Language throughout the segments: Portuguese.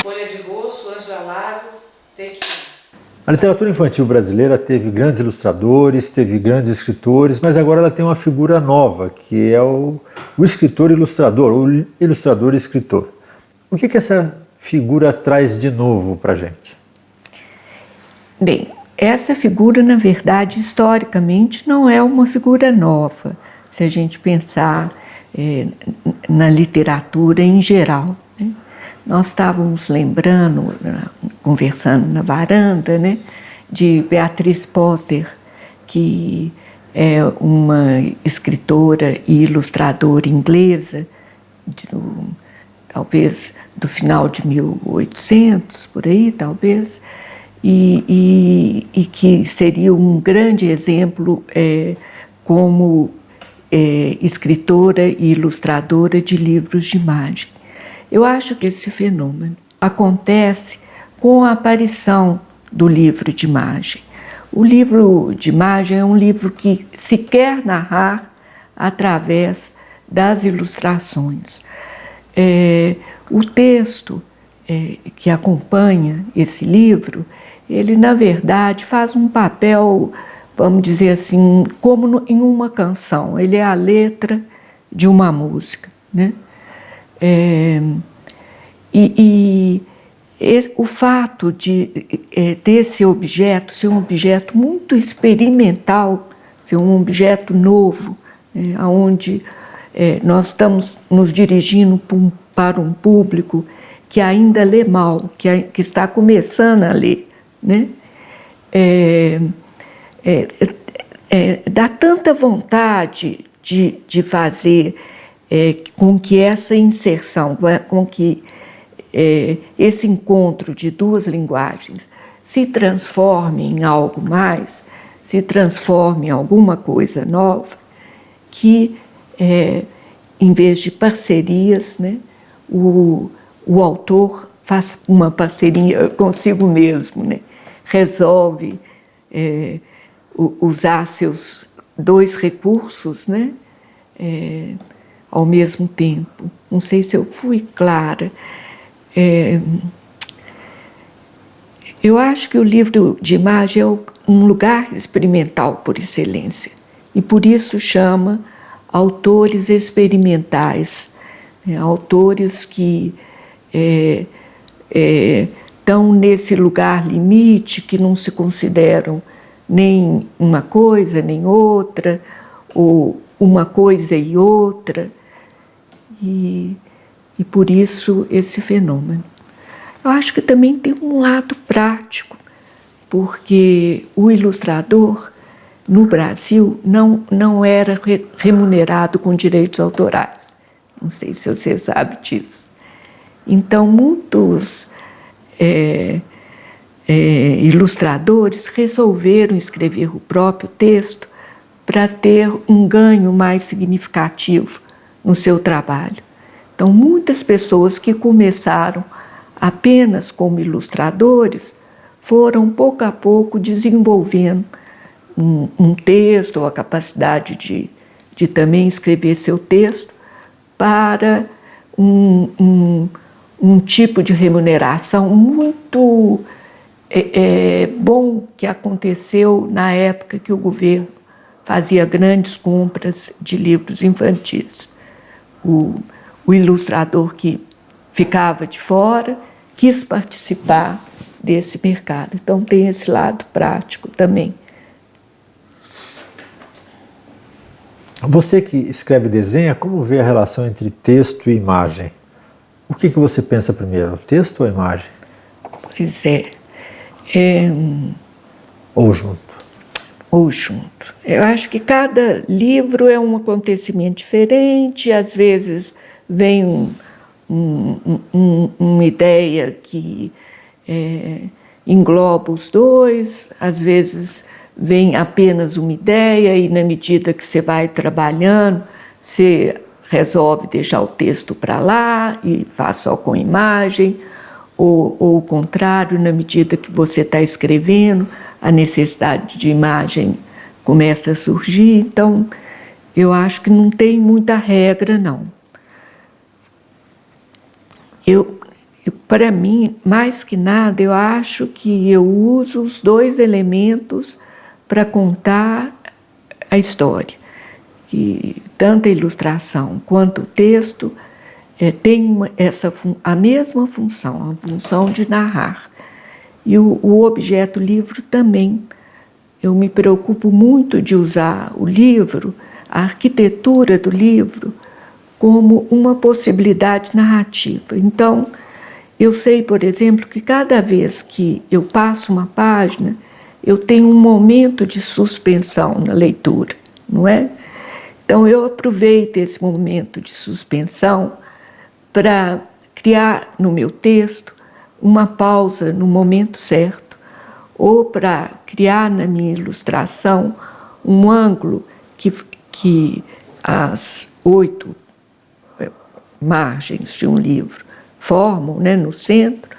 Folha de Rosto, Ângela Lago, Tequila. A literatura infantil brasileira teve grandes ilustradores, teve grandes escritores, mas agora ela tem uma figura nova, que é o escritor ilustrador, o ilustrador escritor. O que essa figura traz de novo para a gente? Bem, essa figura, na verdade, historicamente, não é uma figura nova, se a gente pensar na literatura em geral, né? Nós estávamos lembrando, conversando na varanda, né, de Beatriz Potter, que é uma escritora e ilustradora inglesa, talvez do final de 1800, por aí, talvez, e que seria um grande exemplo como escritora e ilustradora de livros de imagem. Eu acho que esse fenômeno acontece com a aparição do livro de imagem. O livro de imagem é um livro que se quer narrar através das ilustrações. O texto que acompanha esse livro, ele, na verdade, faz um papel, vamos dizer assim, como em uma canção. Ele é a letra de uma música, né? O fato desse objeto ser um objeto muito experimental, ser um objeto novo, onde nós estamos nos dirigindo para um público que ainda lê mal, que está começando a ler, né? Dá tanta vontade de fazer com que essa inserção, com que esse encontro de duas linguagens se transforme em algo mais, se transforme em alguma coisa nova, que, em vez de parcerias, né, o autor faz uma parceria consigo mesmo, né? Resolve usar seus dois recursos, né? Ao mesmo tempo. Não sei se eu fui clara. Eu acho que o livro de imagem é um lugar experimental por excelência, e por isso chama autores experimentais, autores que estão nesse lugar limite, que não se consideram nem uma coisa nem outra, ou uma coisa e outra, e por isso esse fenômeno. Eu acho que também tem um lado prático, porque o ilustrador, no Brasil, não era remunerado com direitos autorais. Não sei se você sabe disso. Então, muitos ilustradores resolveram escrever o próprio texto para ter um ganho mais significativo no seu trabalho. Então, muitas pessoas que começaram apenas como ilustradores foram, pouco a pouco, desenvolvendo um texto, ou a capacidade de também escrever seu texto para um tipo de remuneração muito bom que aconteceu na época que o governo fazia grandes compras de livros infantis. O ilustrador que ficava de fora quis participar desse mercado. Então tem esse lado prático também. Você que escreve e desenha, como vê a relação entre texto e imagem? O que você pensa primeiro, texto ou imagem? Pois é. Ou junto? Ou junto. Eu acho que cada livro é um acontecimento diferente, às vezes vem uma ideia que engloba os dois, às vezes vem apenas uma ideia e, na medida que você vai trabalhando, você resolve deixar o texto para lá e faz só com imagem, ou o contrário, na medida que você está escrevendo, a necessidade de imagem começa a surgir. Então, eu acho que não tem muita regra, não. Eu para mim, mais que nada, eu acho que eu uso os dois elementos para contar a história. Que tanto a ilustração quanto o texto tem a mesma função, a função de narrar. E o objeto livro também. Eu me preocupo muito de usar o livro, a arquitetura do livro, como uma possibilidade narrativa. Então, eu sei, por exemplo, que cada vez que eu passo uma página, eu tenho um momento de suspensão na leitura, não é? Então, eu aproveito esse momento de suspensão para criar no meu texto uma pausa no momento certo, ou para criar na minha ilustração um ângulo que as 8 margens de um livro formam, né, no centro,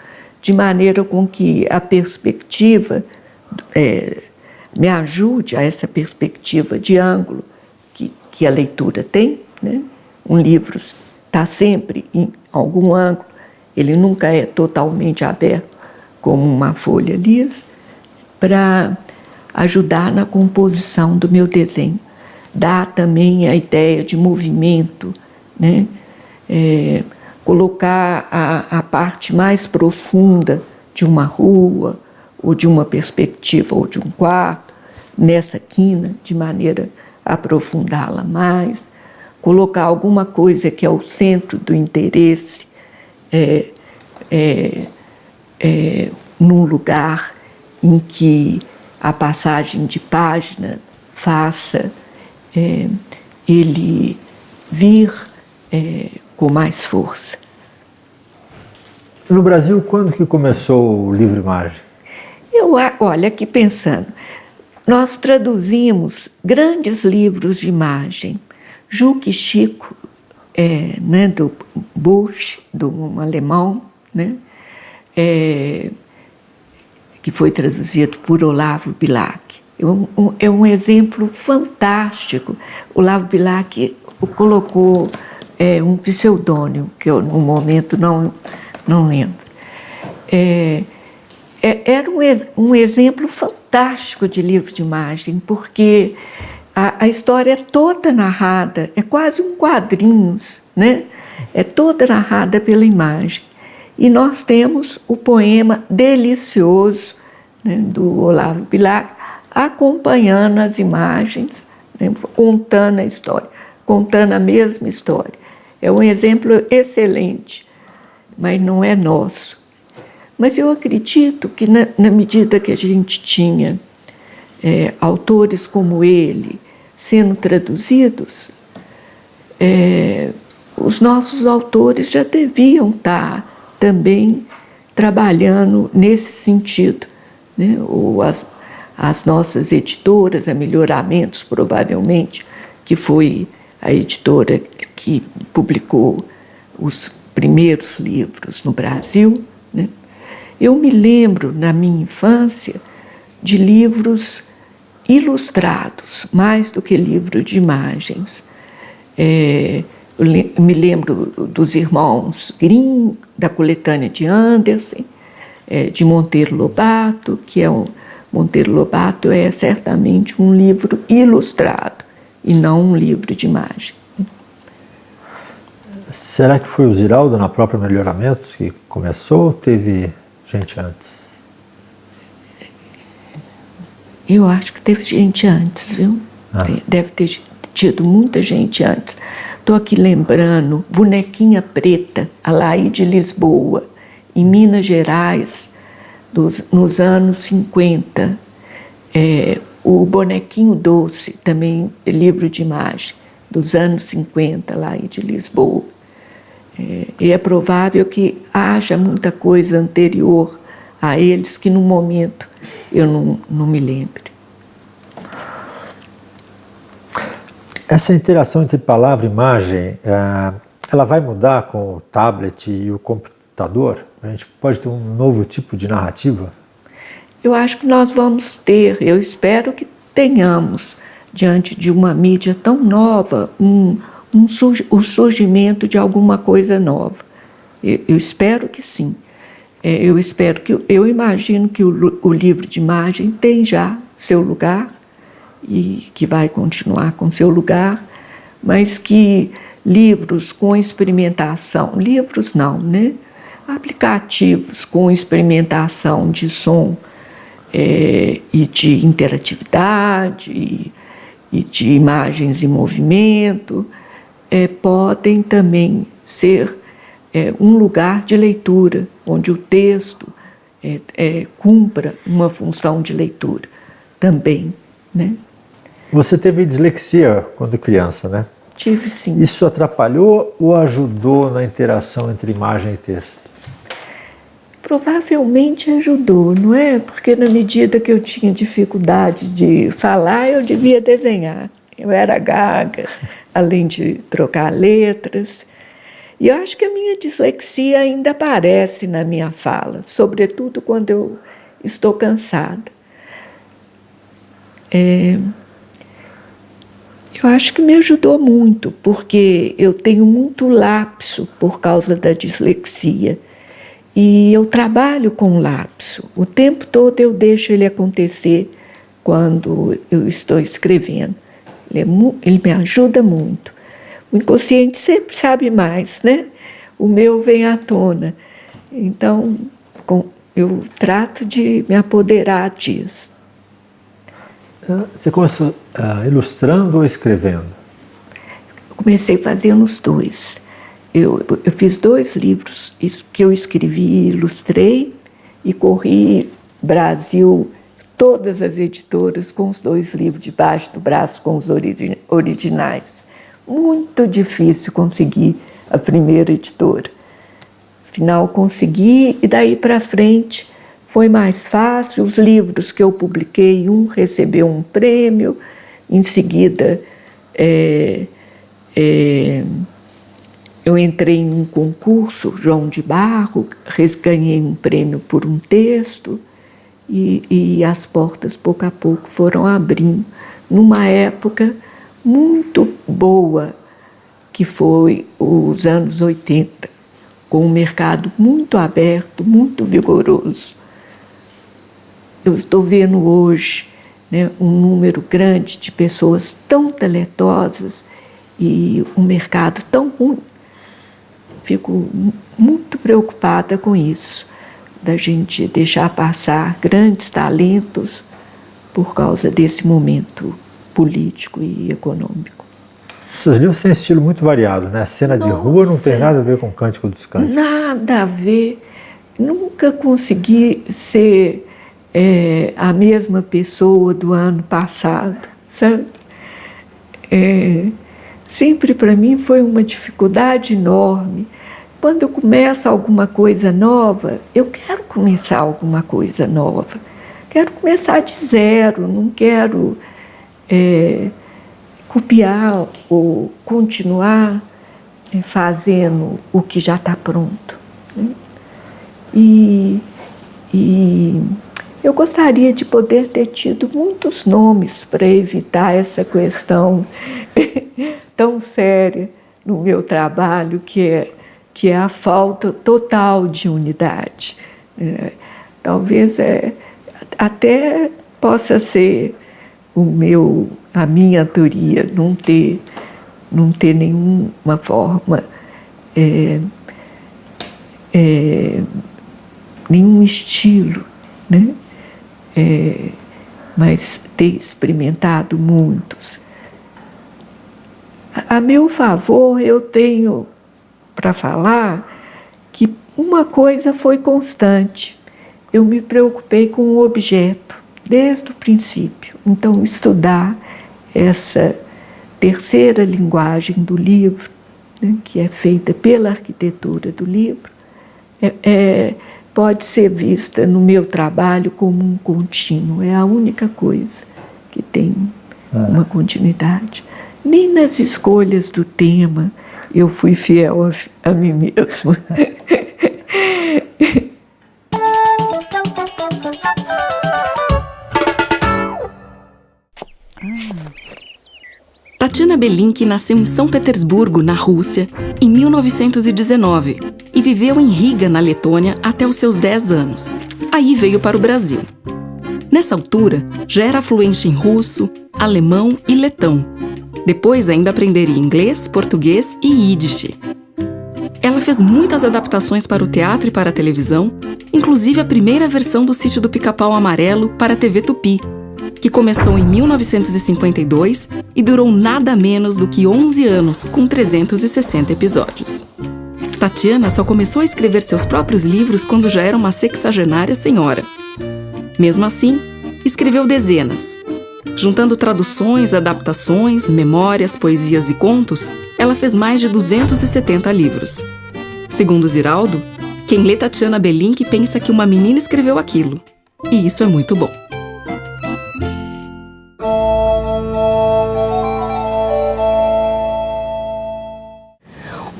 de maneira com que a perspectiva me ajude a essa perspectiva de ângulo que a leitura tem, né? Um livro está sempre em algum ângulo, ele nunca é totalmente aberto como uma folha lisa, para ajudar na composição do meu desenho. Dá também a ideia de movimento, né? Colocar a parte mais profunda de uma rua, ou de uma perspectiva, ou de um quarto, nessa quina, de maneira a aprofundá-la mais, colocar alguma coisa que é o centro do interesse num lugar em que a passagem de página faça ele vir com mais força. No Brasil, quando que começou o livro-imagem? Olha, aqui pensando, nós traduzimos grandes livros de imagem. Juque Chico, né, do Busch, um alemão, né, que foi traduzido por Olavo Bilac. É um exemplo fantástico. Olavo Bilac colocou um pseudônimo, que eu no momento não lembro. Era um exemplo fantástico de livro de imagem, porque a história é toda narrada, é quase um quadrinhos, né? É toda narrada pela imagem. E nós temos o poema delicioso, né, do Olavo Bilac, acompanhando as imagens, né, contando a história, contando a mesma história. É um exemplo excelente, mas não é nosso. Mas eu acredito que na medida que a gente tinha autores como ele sendo traduzidos, os nossos autores já deviam estar também trabalhando nesse sentido, né? Ou as nossas editoras, a Melhoramentos, provavelmente, que foi a editora que publicou os primeiros livros no Brasil, né? Eu me lembro, na minha infância, de livros ilustrados, mais do que livro de imagens. Eu me lembro dos irmãos Grimm, da coletânea de Andersen, de Monteiro Lobato, Monteiro Lobato é certamente um livro ilustrado e não um livro de imagem. Será que foi o Ziraldo, na própria Melhoramentos, que começou ou teve gente antes? Eu acho que teve gente antes, viu? Deve ter tido muita gente antes. Estou aqui lembrando, Bonequinha Preta, Alaide Lisboa, em Minas Gerais, nos anos 50. O Bonequinho Doce, também livro de imagem, dos anos 50, Alaide Lisboa. E é provável que haja muita coisa anterior a eles que no momento eu não me lembre. Essa interação entre palavra e imagem, ela vai mudar com o tablet e o computador? A gente pode ter um novo tipo de narrativa? Eu acho que nós vamos ter, eu espero que tenhamos, diante de uma mídia tão nova, o surgimento de alguma coisa nova. Eu espero que sim. Eu imagino que o livro de imagem tem já seu lugar e que vai continuar com seu lugar, mas que livros com experimentação, livros não, né? Aplicativos com experimentação de som e de interatividade e de imagens em movimento podem também ser um lugar de leitura, onde o texto cumpra uma função de leitura também, né? Você teve dislexia quando criança, né? Tive, sim. Isso atrapalhou ou ajudou na interação entre imagem e texto? Provavelmente ajudou, não é? Porque na medida que eu tinha dificuldade de falar, eu devia desenhar. Eu era gaga, além de trocar letras. E eu acho que a minha dislexia ainda aparece na minha fala, sobretudo quando eu estou cansada. Eu acho que me ajudou muito, porque eu tenho muito lapso por causa da dislexia. E eu trabalho com lapso. O tempo todo eu deixo ele acontecer quando eu estou escrevendo. Ele me ajuda muito. O inconsciente sempre sabe mais, né? O meu vem à tona. Então, eu trato de me apoderar disso. Você começou ilustrando ou escrevendo? Eu comecei fazendo os dois. Eu fiz 2 livros que eu escrevi e ilustrei, e corri Brasil, todas as editoras, com os 2 livros debaixo do braço, com os originais. Muito difícil conseguir a primeira editora. Afinal, consegui, e daí para frente foi mais fácil. Os livros que eu publiquei, um recebeu um prêmio, em seguida eu entrei em um concurso, João de Barro, ganhei um prêmio por um texto, e as portas, pouco a pouco, foram abrindo, numa época muito boa, que foi os anos 80, com um mercado muito aberto, muito vigoroso. Eu estou vendo hoje, né, um número grande de pessoas tão talentosas e um mercado tão ruim. Fico muito preocupada com isso, da gente deixar passar grandes talentos por causa desse momento político e econômico. Seus livros têm estilo muito variado, né? A cena de rua não tem nada a ver com o Cântico dos Cânticos. Nada a ver. Nunca consegui ser a mesma pessoa do ano passado, sabe? Sempre para mim foi uma dificuldade enorme. Quando eu começo alguma coisa nova, eu quero começar alguma coisa nova. Quero começar de zero, não quero copiar ou continuar fazendo o que já está pronto, né? E eu gostaria de poder ter tido muitos nomes para evitar essa questão tão séria no meu trabalho, que é a falta total de unidade. Talvez até possa ser a minha teoria, não ter nenhuma forma, nenhum estilo, né? Mas ter experimentado muitos. A meu favor, eu tenho para falar que uma coisa foi constante. Eu me preocupei com o objeto desde o princípio. Então, estudar essa terceira linguagem do livro, né, que é feita pela arquitetura do livro, pode ser vista no meu trabalho como um contínuo. É a única coisa que tem uma continuidade. Nem nas escolhas do tema eu fui fiel a mim mesmo. Tatiana Belinki nasceu em São Petersburgo, na Rússia, em 1919 e viveu em Riga, na Letônia, até os seus 10 anos. Aí veio para o Brasil. Nessa altura, já era fluente em russo, alemão e letão. Depois ainda aprenderia inglês, português e Yiddish. Ela fez muitas adaptações para o teatro e para a televisão, inclusive a primeira versão do Sítio do Pica-Pau Amarelo para a TV Tupi, que começou em 1952 e durou nada menos do que 11 anos, com 360 episódios. Tatiana só começou a escrever seus próprios livros quando já era uma sexagenária senhora. Mesmo assim, escreveu dezenas. Juntando traduções, adaptações, memórias, poesias e contos, ela fez mais de 270 livros. Segundo Ziraldo, quem lê Tatiana Belinki pensa que uma menina escreveu aquilo. E isso é muito bom.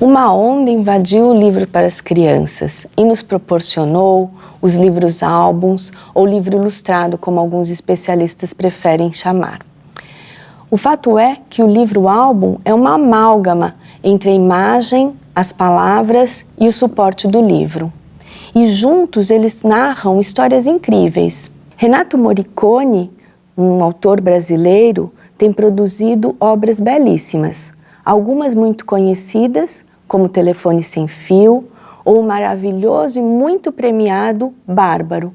Uma onda invadiu o livro para as crianças e nos proporcionou os livros-álbuns ou livro ilustrado, como alguns especialistas preferem chamar. O fato é que o livro-álbum é uma amálgama entre a imagem, as palavras e o suporte do livro. E juntos eles narram histórias incríveis. Renato Morricone, um autor brasileiro, tem produzido obras belíssimas, algumas muito conhecidas, como Telefone Sem Fio, ou o maravilhoso e muito premiado Bárbaro.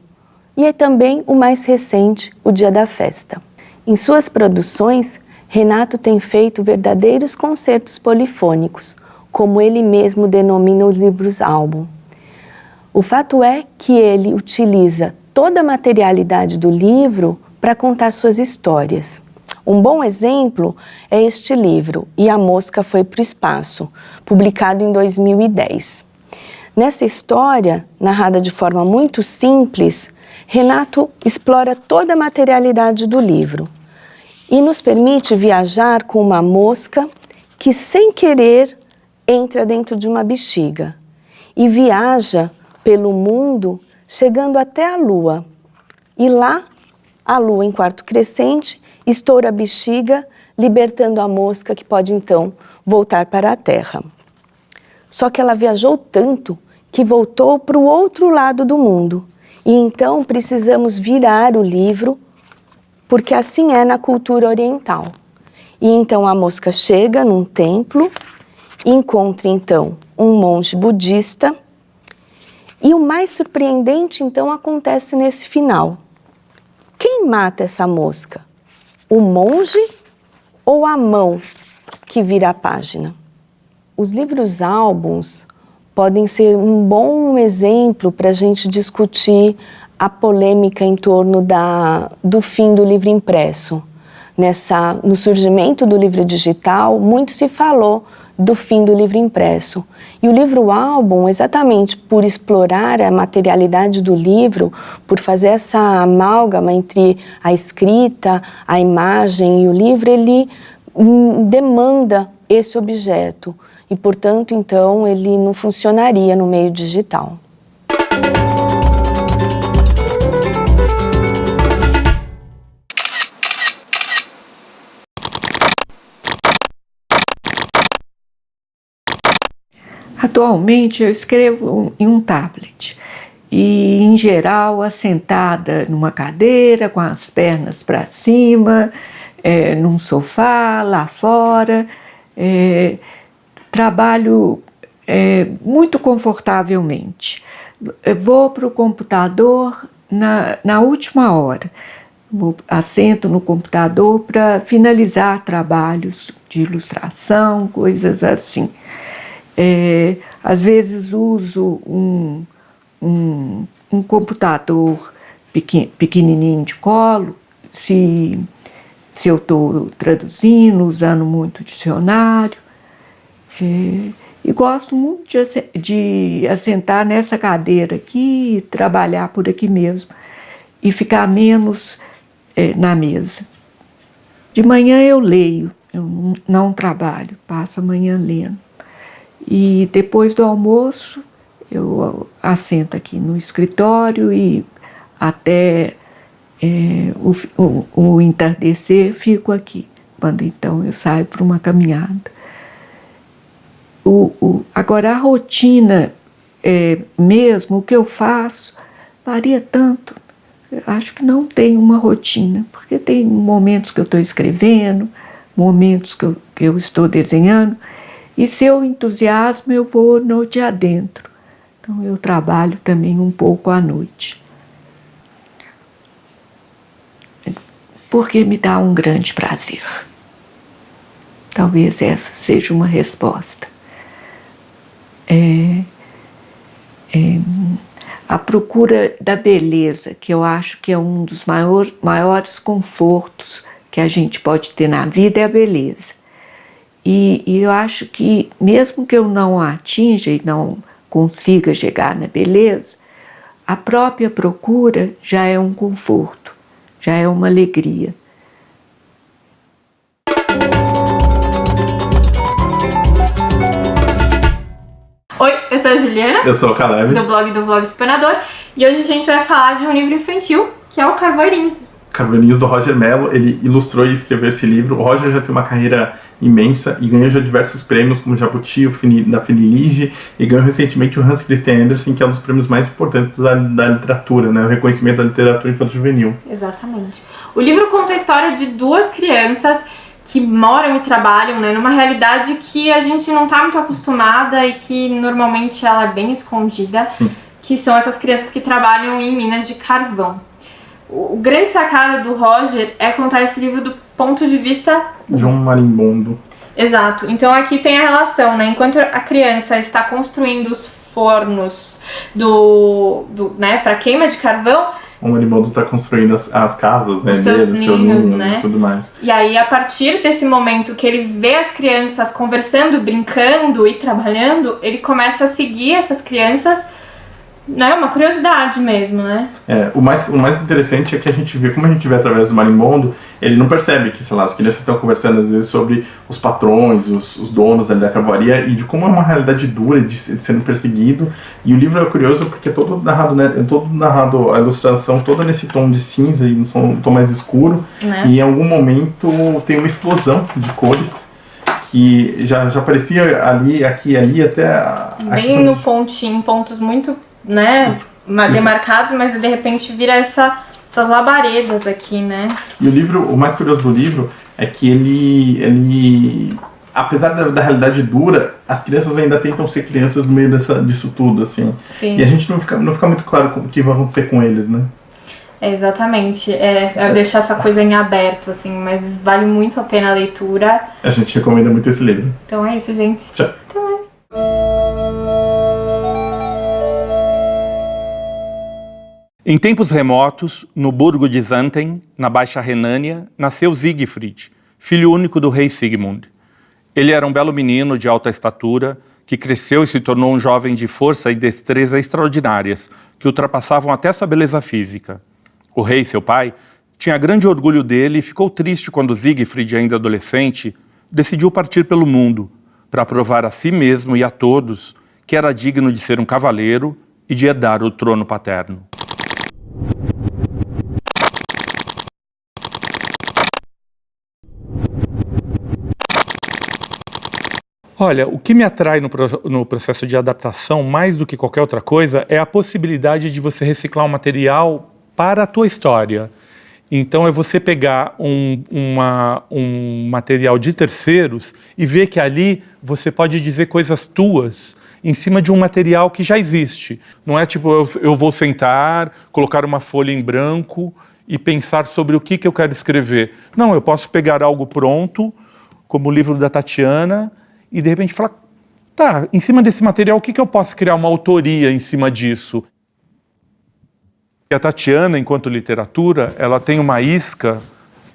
E é também o mais recente, O Dia da Festa. Em suas produções, Renato tem feito verdadeiros concertos polifônicos, como ele mesmo denomina os livros-álbum. O fato é que ele utiliza toda a materialidade do livro para contar suas histórias. Um bom exemplo é este livro, E a Mosca Foi para o Espaço, publicado em 2010. Nessa história, narrada de forma muito simples, Renato explora toda a materialidade do livro e nos permite viajar com uma mosca que, sem querer, entra dentro de uma bexiga e viaja pelo mundo, chegando até a Lua. E lá, a Lua, em quarto crescente, estoura a bexiga, libertando a mosca, que pode então voltar para a Terra. Só que ela viajou tanto que voltou para o outro lado do mundo. E então precisamos virar o livro, porque assim é na cultura oriental. E então a mosca chega num templo, encontra então um monge budista, e o mais surpreendente então acontece nesse final. Quem mata essa mosca? O monge ou a mão que vira a página? Os livros-álbuns podem ser um bom exemplo para a gente discutir a polêmica em torno do fim do livro impresso. No surgimento do livro digital, muito se falou do fim do livro impresso. E o livro-álbum, exatamente por explorar a materialidade do livro, por fazer essa amálgama entre a escrita, a imagem e o livro, ele demanda esse objeto. E, portanto, então, ele não funcionaria no meio digital. Atualmente eu escrevo em um tablet e, em geral, assentada numa cadeira, com as pernas para cima, num sofá, lá fora. Trabalho muito confortavelmente. Vou para o computador na última hora. Assento no computador para finalizar trabalhos de ilustração, coisas assim. Às vezes uso um computador pequenininho de colo, se eu estou traduzindo, usando muito dicionário. E gosto muito de assentar nessa cadeira aqui e trabalhar por aqui mesmo e ficar menos na mesa. De manhã eu leio, eu não trabalho, passo a manhã lendo. E depois do almoço eu assento aqui no escritório e até o entardecer fico aqui quando então eu saio para uma caminhada. Agora, a rotina mesmo, o que eu faço, varia tanto. Eu acho que não tem uma rotina, porque tem momentos que eu estou escrevendo, momentos que eu estou desenhando, e se eu entusiasmo, eu vou noite adentro. Então, eu trabalho também um pouco à noite. Porque me dá um grande prazer. Talvez essa seja uma resposta. A procura da beleza, que eu acho que é um dos maiores confortos que a gente pode ter na vida, é a beleza. E eu acho que, mesmo que eu não a atinja e não consiga chegar na beleza, a própria procura já é um conforto, já é uma alegria. Oi, eu sou a Juliana. Eu sou o Caleb. Do Vlog Espanador. E hoje a gente vai falar de um livro infantil, que é o Carvoeirinhos. Carvoeirinhos, do Roger Mello. Ele ilustrou e escreveu esse livro. O Roger já tem uma carreira imensa e ganhou já diversos prêmios, como o Jabuti, da Finilige, e ganhou recentemente o Hans Christian Andersen, que é um dos prêmios mais importantes da literatura, né? O reconhecimento da literatura infanto-juvenil. Exatamente. O livro conta a história de duas crianças que moram e trabalham, né, numa realidade que a gente não está muito acostumada e que normalmente ela é bem escondida. Sim. Que são essas crianças que trabalham em minas de carvão. O grande sacada do Roger é contar esse livro do ponto de vista... João Marimbondo. Exato. Então aqui tem a relação, né? Enquanto a criança está construindo os fornos né, para queima de carvão, O Marimbondo está construindo as casas, né, os seus ninhos, né? E tudo mais. E aí, a partir desse momento que ele vê as crianças conversando, brincando e trabalhando, ele começa a seguir essas crianças, né? Uma curiosidade mesmo, né? O mais interessante é que a gente vê, como a gente vê através do Marimbondo, ele não percebe que, sei lá, as crianças estão conversando às vezes sobre os patrões, os donos ali da carvoaria, e de como é uma realidade dura de sendo perseguido. E o livro é curioso porque é todo narrado, né? É todo narrado, a ilustração toda nesse tom de cinza e um tom mais escuro, Né? E em algum momento tem uma explosão de cores que já aparecia ali, aqui e ali, até Bem no pontinho, pontos muito, né, demarcados, mas de repente vira essas labaredas aqui, né? E o mais curioso do livro é que ele apesar da realidade dura, as crianças ainda tentam ser crianças no meio disso tudo, assim. Sim. E a gente não fica muito claro o que vai acontecer com eles, né? Exatamente. Eu deixo essa coisa em aberto, assim, mas vale muito a pena a leitura. A gente recomenda muito esse livro. Então é isso, gente. Tchau. Até mais. Em tempos remotos, no burgo de Xanten, na Baixa Renânia, nasceu Siegfried, filho único do rei Sigmund. Ele era um belo menino de alta estatura, que cresceu e se tornou um jovem de força e destreza extraordinárias, que ultrapassavam até sua beleza física. O rei, seu pai, tinha grande orgulho dele e ficou triste quando Siegfried, ainda adolescente, decidiu partir pelo mundo, para provar a si mesmo e a todos que era digno de ser um cavaleiro e de herdar o trono paterno. Olha, o que me atrai no processo de adaptação, mais do que qualquer outra coisa, é a possibilidade de você reciclar um material para a tua história. Então é você pegar um material de terceiros e ver que ali você pode dizer coisas tuas em cima de um material que já existe. Não é tipo, eu vou sentar, colocar uma folha em branco e pensar sobre o que eu quero escrever. Não, eu posso pegar algo pronto, como o livro da Tatiana, e de repente falar, tá, em cima desse material, o que eu posso criar uma autoria em cima disso? E a Tatiana, enquanto literatura, ela tem uma isca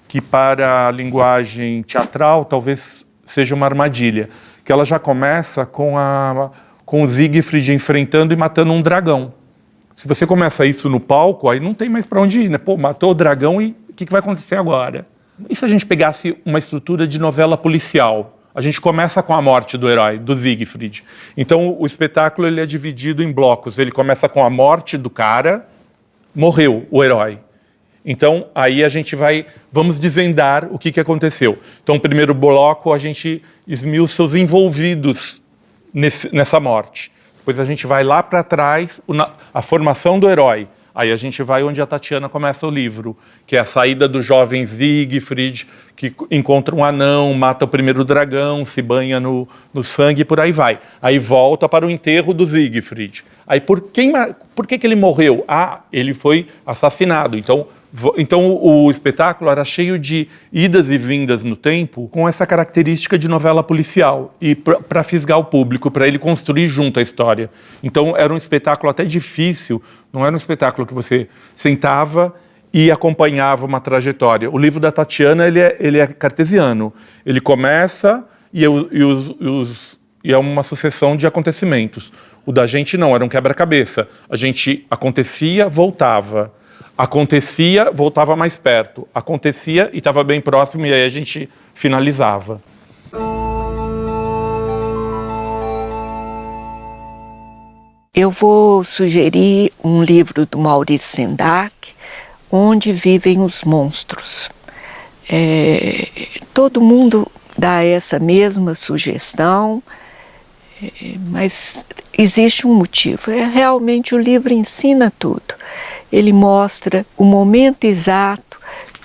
que para a linguagem teatral talvez seja uma armadilha, que ela já começa com o Siegfried enfrentando e matando um dragão. Se você começa isso no palco, aí não tem mais para onde ir, né? Pô, matou o dragão e o que vai acontecer agora? E se a gente pegasse uma estrutura de novela policial? A gente começa com a morte do herói, do Siegfried. Então o espetáculo ele é dividido em blocos. Ele começa com a morte do cara, morreu o herói. Então, aí a gente vamos desvendar o que aconteceu. Então, no primeiro bloco, a gente esmiuça os envolvidos nessa morte. Depois a gente vai lá para trás, a formação do herói. Aí a gente vai onde a Tatiana começa o livro, que é a saída do jovem Siegfried, que encontra um anão, mata o primeiro dragão, se banha no sangue e por aí vai. Aí volta para o enterro do Siegfried. Aí por que ele morreu? Ah, ele foi assassinado. Então o espetáculo era cheio de idas e vindas no tempo, com essa característica de novela policial, e para fisgar o público, para ele construir junto a história. Então era um espetáculo até difícil, não era um espetáculo que você sentava e acompanhava uma trajetória. O livro da Tatiana, ele é cartesiano. Ele começa e é uma sucessão de acontecimentos. O da gente não, era um quebra-cabeça. A gente acontecia, voltava. Acontecia, voltava mais perto. Acontecia e estava bem próximo, e aí a gente finalizava. Eu vou sugerir um livro do Maurice Sendak, Onde Vivem os Monstros. Todo mundo dá essa mesma sugestão, mas existe um motivo. Realmente o livro ensina tudo. Ele mostra o momento exato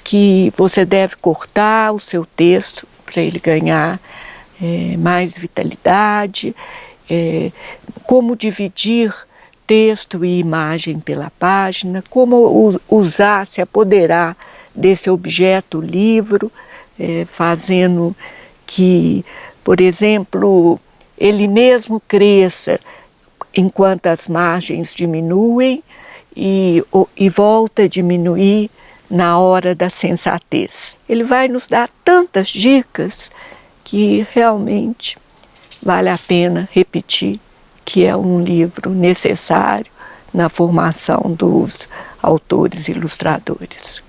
que você deve cortar o seu texto para ele ganhar mais vitalidade, como dividir texto e imagem pela página, como usar, se apoderar desse objeto livro, fazendo que, por exemplo, ele mesmo cresça enquanto as margens diminuem e volta a diminuir na hora da sensatez. Ele vai nos dar tantas dicas que realmente vale a pena repetir que é um livro necessário na formação dos autores e ilustradores.